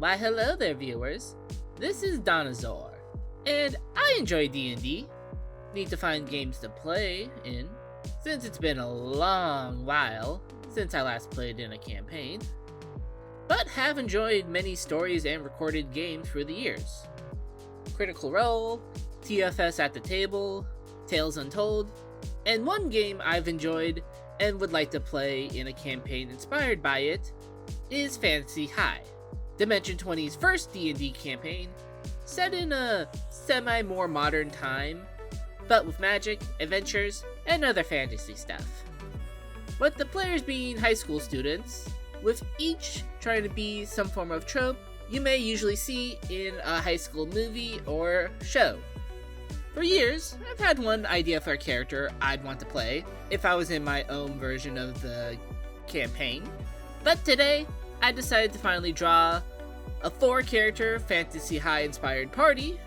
Why hello there viewers, this is Dawnozaur, and I enjoy D&D. Need to find games to play in, since it's been a long while since I last played in a campaign, but have enjoyed many stories and recorded games through the years. Critical Role, TFS at the Table, Tales Untold, and one game I've enjoyed and would like to play in a campaign inspired by it is Fantasy High, Dimension 20's first D&D campaign, set in a semi-more modern time, but with magic, adventures, and other fantasy stuff. With the players being high school students, with each trying to be some form of trope you may usually see in a high school movie or show. For years, I've had one idea for a character I'd want to play if I was in my own version of the campaign, but today I decided to finally draw a 4-character Fantasy High inspired party,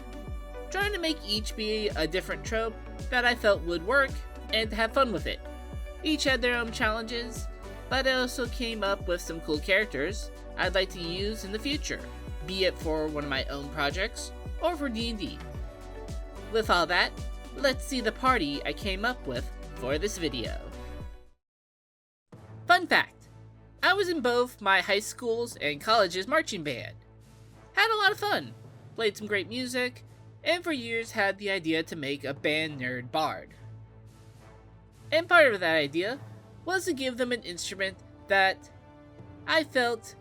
trying to make each be a different trope that I felt would work and have fun with it. Each had their own challenges, but I also came up with some cool characters I'd like to use in the future, be it for one of my own projects or for D&D. With all that, let's see the party I came up with for this video. Fun fact, I was in both my high school's and college's marching band. Had a lot of fun, played some great music, and for years had the idea to make a band nerd bard. And part of that idea was to give them an instrument that I felt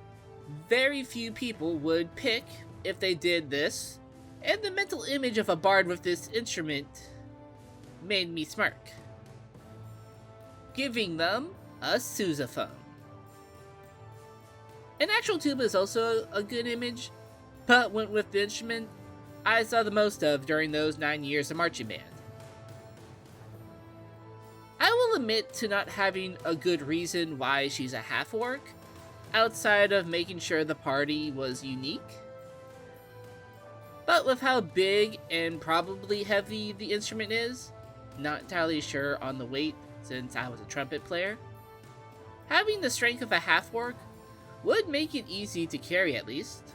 very few people would pick if they did this, and the mental image of a bard with this instrument made me smirk. Giving them a sousaphone. An actual tuba is also a good image, but went with the instrument I saw the most of during those 9 years of marching band. I will admit to not having a good reason why she's a half-orc, outside of making sure the party was unique. But with how big and probably heavy the instrument is, not entirely sure on the weight since I was a trumpet player, having the strength of a half-orc would make it easy to carry at least.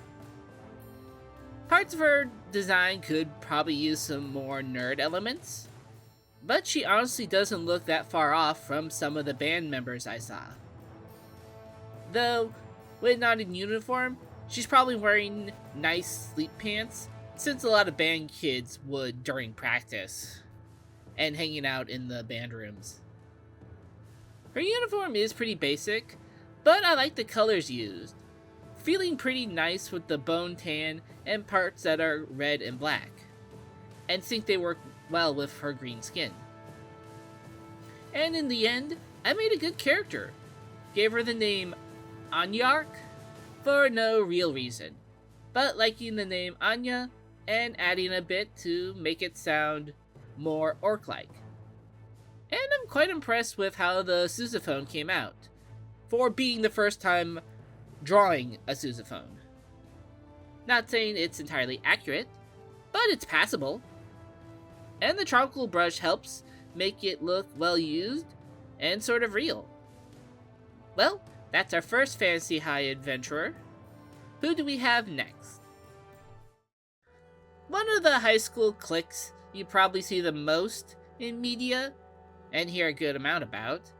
Parts of her design could probably use some more nerd elements, but she honestly doesn't look that far off from some of the band members I saw. Though, when not in uniform, she's probably wearing nice sleep pants, since a lot of band kids would during practice, and hanging out in the band rooms. Her uniform is pretty basic, but I like the colors used, feeling pretty nice with the bone tan and parts that are red and black, and think they work well with her green skin. And in the end, I made a good character. Gave her the name Anyark for no real reason, but liking the name Anya and adding a bit to make it sound more orc-like. And I'm quite impressed with how the sousaphone came out, for being the first time drawing a sousaphone. Not saying it's entirely accurate, but it's passable. And the charcoal brush helps make it look well used and sort of real. Well, that's our first Fantasy High adventurer. Who do we have next? One of the high school cliques you probably see the most in media, and hear a good amount about,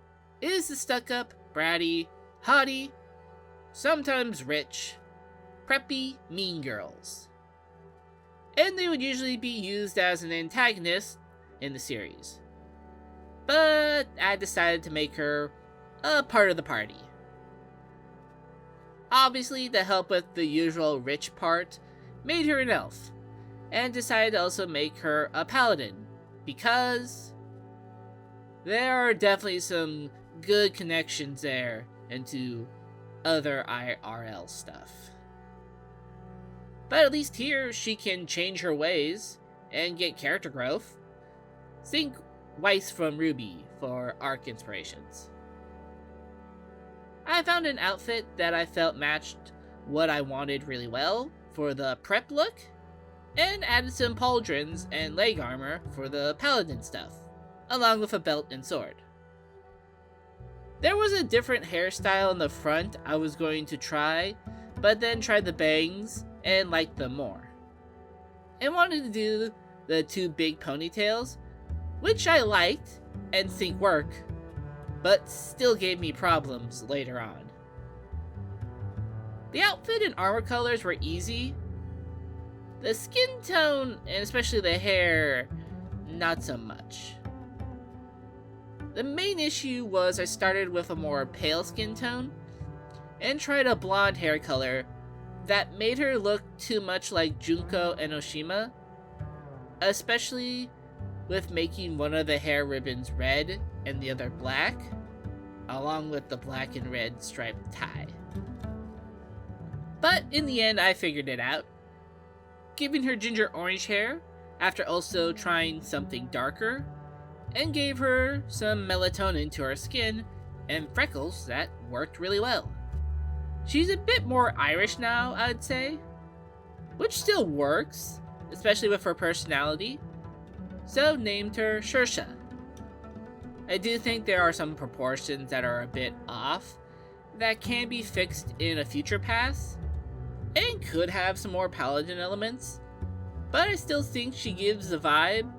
is the stuck-up, bratty, haughty, sometimes rich, preppy mean girls. And they would usually be used as an antagonist in the series. But I decided to make her a part of the party. Obviously, to help with the usual rich part, made her an elf, and decided to also make her a paladin, because there are definitely some good connections there into other IRL stuff. But at least here, she can change her ways and get character growth. Think Weiss from Ruby for arc inspirations. I found an outfit that I felt matched what I wanted really well for the prep look, and added some pauldrons and leg armor for the paladin stuff, along with a belt and sword. There was a different hairstyle in the front I was going to try, but then tried the bangs and liked them more. And wanted to do the 2 big ponytails, which I liked and think work, but still gave me problems later on. The outfit and armor colors were easy. The skin tone, and especially the hair, not so much. The main issue was I started with a more pale skin tone and tried a blonde hair color that made her look too much like Junko Enoshima, especially with making one of the hair ribbons red and the other black, along with the black and red striped tie. But in the end, I figured it out, giving her ginger orange hair after also trying something darker, and gave her some melatonin to her skin and freckles that worked really well. She's a bit more Irish now, I'd say, which still works, especially with her personality, so named her Shersha. I do think there are some proportions that are a bit off that can be fixed in a future pass, and could have some more paladin elements, but I still think she gives the vibe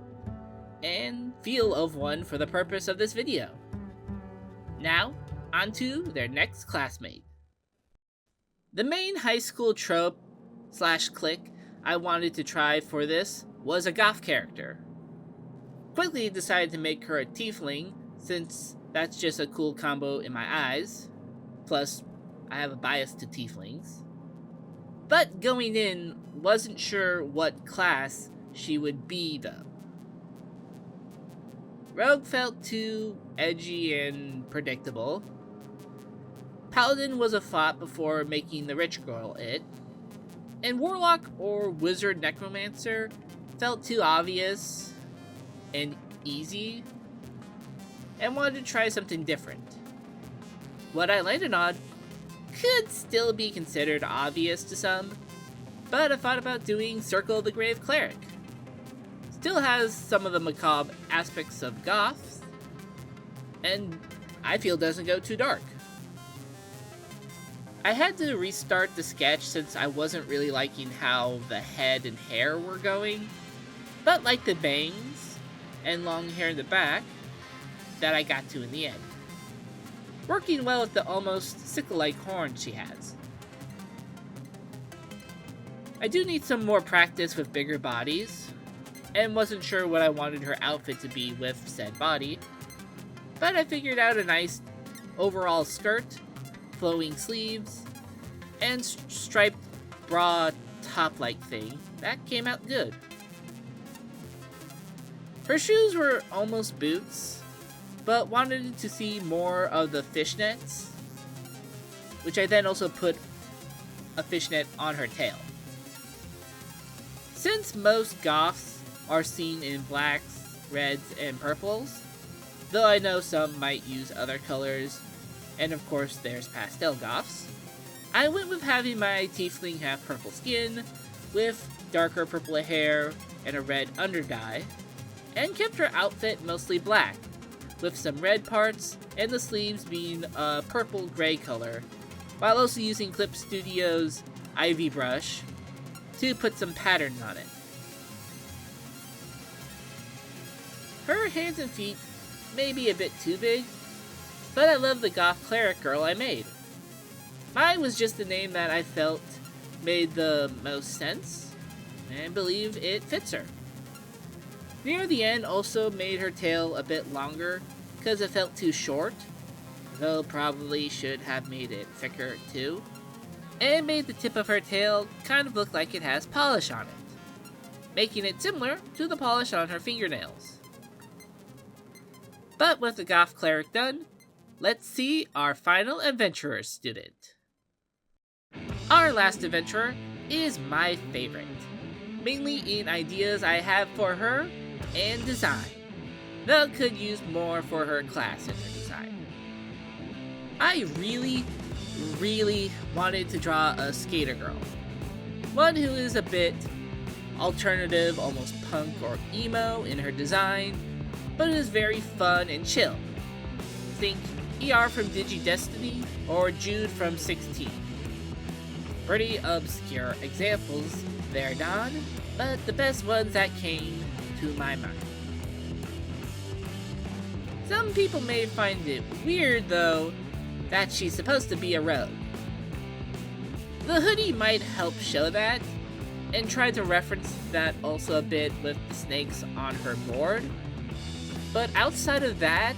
and feel of one for the purpose of this video. Now, onto their next classmate. The main high school trope / clique I wanted to try for this was a goth character. Quickly decided to make her a tiefling, since that's just a cool combo in my eyes. Plus, I have a bias to tieflings. But going in, wasn't sure what class she would be though. Rogue felt too edgy and predictable. Paladin was a thought before making the rich girl it. And Warlock or Wizard Necromancer felt too obvious and easy, and wanted to try something different. What I landed on could still be considered obvious to some, but I thought about doing Circle of the Grave Cleric. Still has some of the macabre aspects of goths, and I feel doesn't go too dark. I had to restart the sketch since I wasn't really liking how the head and hair were going, but like the bangs and long hair in the back that I got to in the end. Working well with the almost sickle-like horns she has. I do need some more practice with bigger bodies, and wasn't sure what I wanted her outfit to be with said body, but I figured out a nice overall skirt, flowing sleeves, and striped bra top-like thing that came out good. Her shoes were almost boots, but wanted to see more of the fishnets, which I then also put a fishnet on her tail. Since most goths are seen in blacks, reds, and purples, though I know some might use other colors, and of course there's pastel goths, I went with having my tiefling have purple skin, with darker purple hair and a red underdye, and kept her outfit mostly black, with some red parts and the sleeves being a purple gray color, while also using Clip Studio's Ivy brush to put some pattern on it. Her hands and feet may be a bit too big, but I love the Goth Cleric girl I made. Mine was just the name that I felt made the most sense, and believe it fits her. Near the end also made her tail a bit longer because it felt too short, though probably should have made it thicker too, and made the tip of her tail kind of look like it has polish on it, making it similar to the polish on her fingernails. But with the Goth Cleric done, let's see our final adventurer student. Our last adventurer is my favorite, mainly in ideas I have for her and design, though could use more for her class in her design. I really wanted to draw a skater girl, one who is a bit alternative, almost punk or emo in her design, but is very fun and chill. Think ER from Digi-Destiny or Jude from 16. Pretty obscure examples there, Don, but the best ones that came to my mind. Some people may find it weird, though, that she's supposed to be a rogue. The hoodie might help show that, and try to reference that also a bit with the snakes on her board. But outside of that,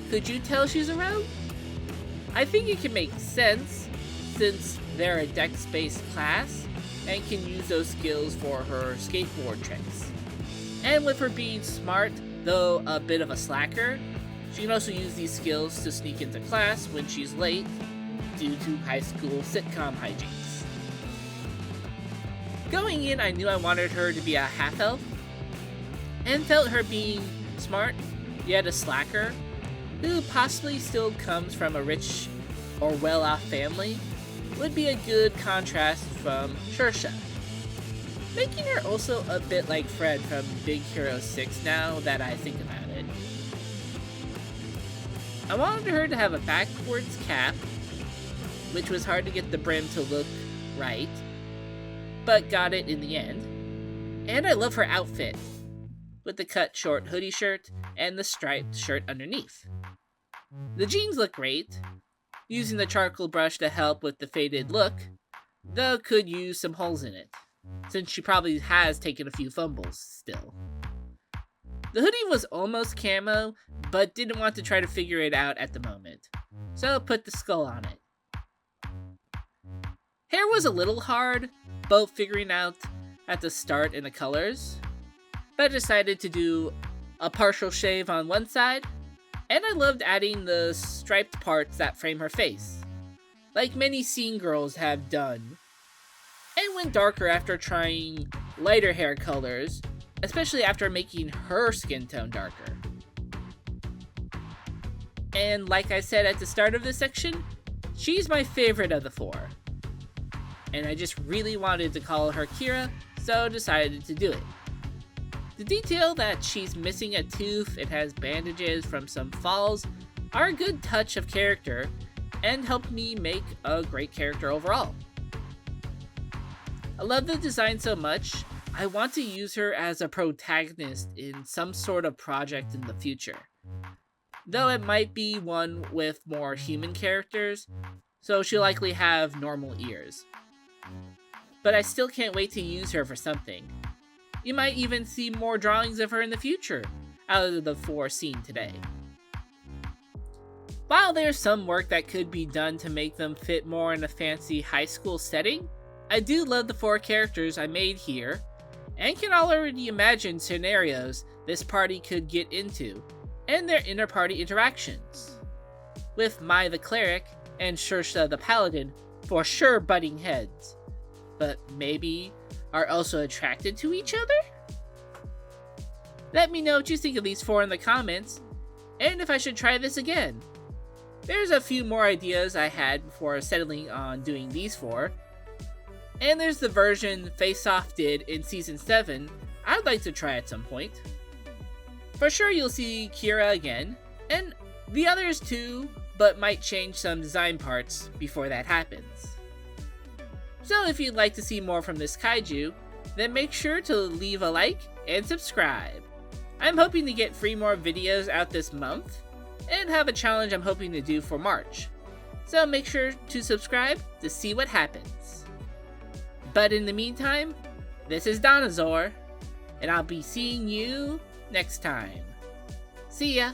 could you tell she's a rogue? I think it can make sense, since they're a dex-based class, and can use those skills for her skateboard tricks. And with her being smart, though a bit of a slacker, she can also use these skills to sneak into class when she's late, due to high school sitcom hijinks. Going in, I knew I wanted her to be a half-elf, and felt her being smart, yet a slacker, who possibly still comes from a rich or well-off family, would be a good contrast from Shersha. Making her also a bit like Fred from Big Hero 6 now that I think about it. I wanted her to have a backwards cap, which was hard to get the brim to look right, but got it in the end. And I love her outfit, with the cut short hoodie shirt and the striped shirt underneath. The jeans look great, using the charcoal brush to help with the faded look, though could use some holes in it, since she probably has taken a few fumbles still. The hoodie was almost camo, but didn't want to try to figure it out at the moment, so put the skull on it. Hair was a little hard, both figuring out at the start and the colors, but I decided to do a partial shave on one side, and I loved adding the striped parts that frame her face, like many scene girls have done, and went darker after trying lighter hair colors, especially after making her skin tone darker. And like I said at the start of this section, she's my favorite of the four. And I just really wanted to call her Kira, so decided to do it. The detail that she's missing a tooth and has bandages from some falls are a good touch of character, and helped me make a great character overall. I love the design so much, I want to use her as a protagonist in some sort of project in the future. Though it might be one with more human characters, so she'll likely have normal ears. But I still can't wait to use her for something. You might even see more drawings of her in the future, out of the four seen today. While there's some work that could be done to make them fit more in a fancy high school setting, I do love the four characters I made here, and can already imagine scenarios this party could get into, and their inter-party interactions. With Mai the Cleric and Shersha the Paladin for sure butting heads, but maybe are also attracted to each other? Let me know what you think of these four in the comments, and if I should try this again. There's a few more ideas I had before settling on doing these four, and there's the version Face Off did in Season 7 I'd like to try at some point. For sure you'll see Kira again, and the others too, but might change some design parts before that happens. So if you'd like to see more from this kaiju, then make sure to leave a like and subscribe. I'm hoping to get 3 more videos out this month, and have a challenge I'm hoping to do for March. So make sure to subscribe to see what happens. But in the meantime, this is Dawnozaur, and I'll be seeing you next time. See ya!